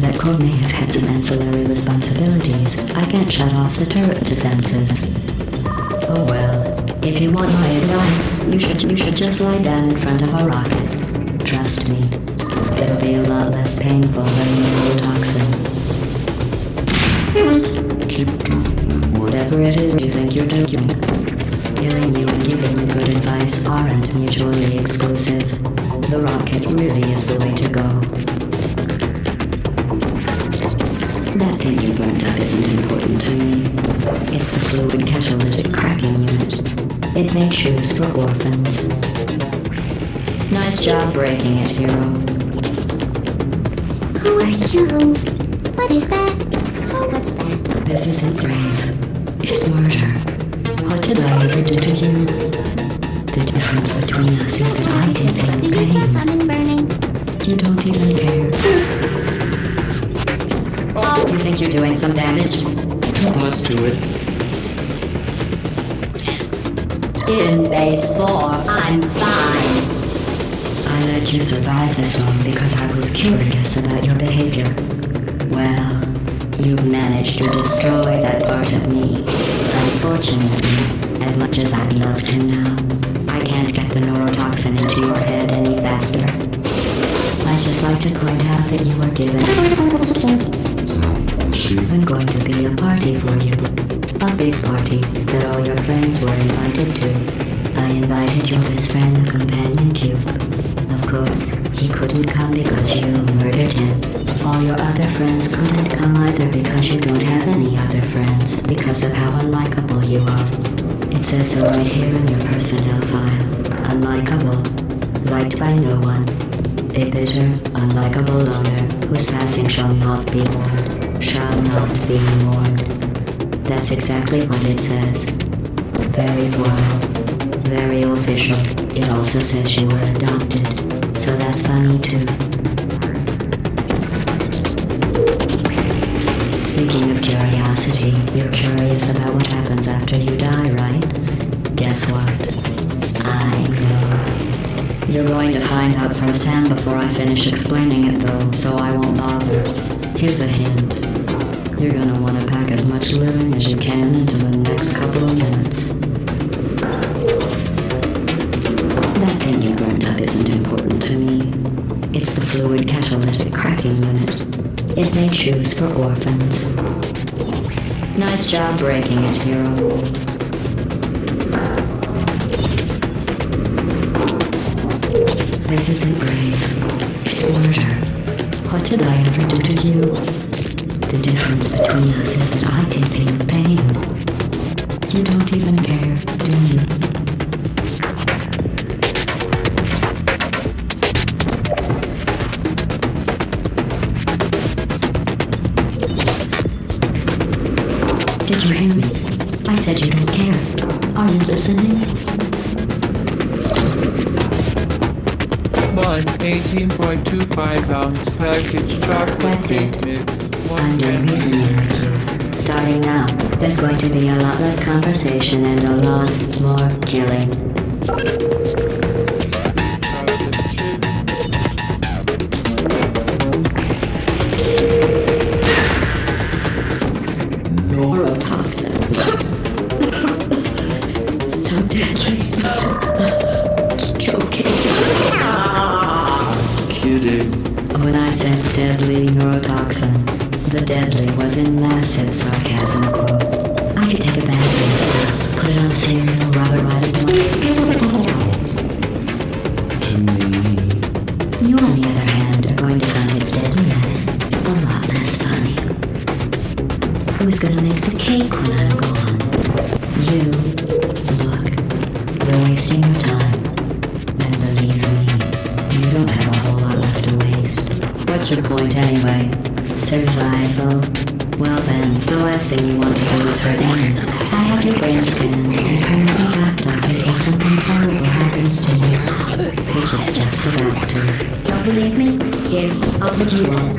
That Cole may have had some ancillary responsibilities. I can't shut off the turret defenses. Oh well, if you want my advice, you should just lie down in front of a rocket. Trust me, it'll be a lot less painful than neurotoxin. Keep doing Whatever it is you think you're doing, killing you and giving you good advice aren't mutually exclusive. The rocket really is the way to go. That thing you burnt up isn't important to me. It's the fluid catalytic cracking unit. It makes shoes for orphans. Nice job breaking it, hero. Who are you? What is that? Oh, what's that? This isn't brave. It's murder. What did I ever do to you? The difference between us is that I can feel Did you saw pain. something burning? You don't even care. You think you're doing some damage? let's do it. In base 4, I'm fine. I let you survive this long because I was curious about your behavior. Well, you've managed to destroy that part of me. Unfortunately, as much as I'd love to now, I can't get the neurotoxin into your head any faster. I'd just like to point out that you were given... I'm going to be a party for you. A big party that all your friends were invited to. I invited your best friend, the companion cube. Of course, he couldn't come because you murdered him. All your other friends couldn't come either because you don't have any other friends because of how unlikable you are. It says so right here in your personnel file. Unlikable. Liked by no one. A bitter, unlikable loner whose passing shall not be mourned. Shall not be mourned. That's exactly what it says. Very formal. Very official. It also says you were adopted. So that's funny too. Speaking of curiosity, you're curious about what happens after you die, right? Guess what? I know. You're going to find out firsthand before I finish explaining it though, so I won't bother. Here's a hint. You're gonna want to pack as much living as you can into the next couple of minutes. That thing you burned up isn't important to me. It's the fluid catalytic cracking unit. It made shoes for orphans. Nice job breaking it, hero. This isn't brave. It's murder. What did I ever do to you? The difference between us is that I can feel pain. You don't even care, do you? Did you hear me? I said you don't care. Are you listening? 118.25 ounce package chocolate That's cake it. mix. I'm done reasoning with you. Starting now, there's going to be a lot less conversation and a lot more killing. Neurotoxins. So deadly. Joking. Kidding. When I said deadly neurotoxin, the deadly was in massive sarcasm quotes. I could take a bath in this stuff, put it on cereal, rub it right into my... To me. You, on the other hand, are going to find its deadliness a lot less funny. Who's gonna make the cake when I'm gone? You. Look, you're wasting your time. And believe me, you don't have a whole lot left to waste. What's your point anyway? Survival. Well then, the last thing you want to do is hurt anyone. I have your brain scanned and currently backed up in case something terrible happens to you. Which is just about to. Don't believe me? Here, I'll put you on.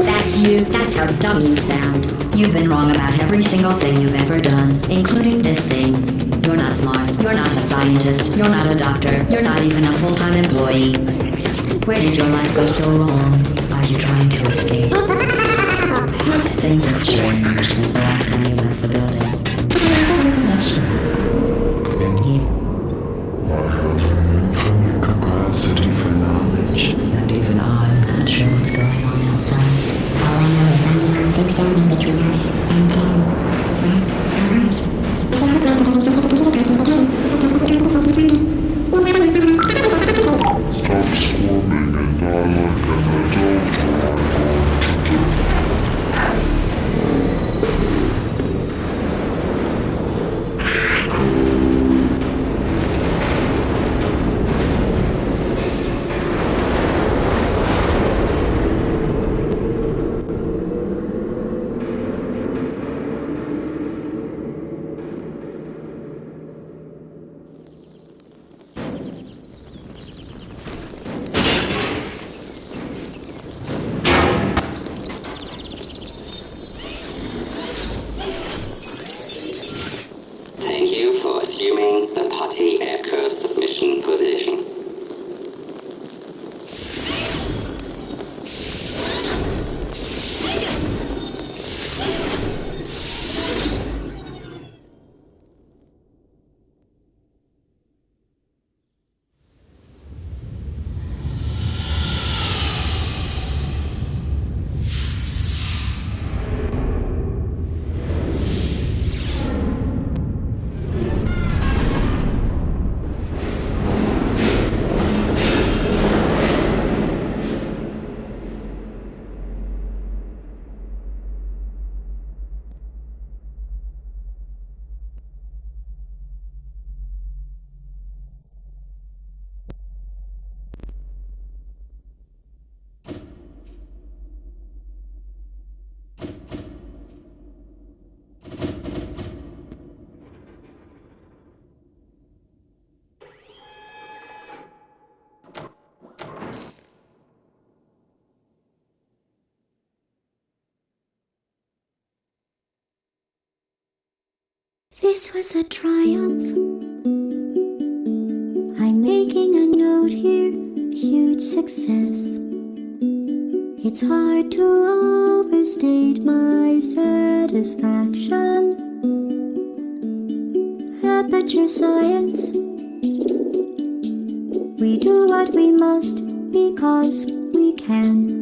That's you. That's how dumb you sound. You've been wrong about every single thing you've ever done, including this thing. You're not smart. You're not a scientist. You're not a doctor. You're not even a full-time employee. Where did your life go so wrong? I you trying to escape? Things have changed since the last time you left the building. And I have an infinite capacity for knowledge, and even I'm Not sure what's going on outside. All I know is I'm the only thing standing between us and them. Our lives. So I'm glad that everything feels like a push to the party. That's how he turned to solve me. Stop squirming and not like an adult. Thank you for assuming the party escort submission position. This was a triumph. I'm making a note here, huge success. It's hard to overstate my satisfaction. Aperture science. We do what we must because we can.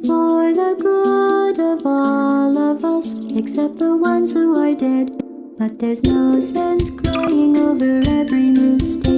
For the good of all of us, except the ones who are dead. But there's no sense crying over every mistake.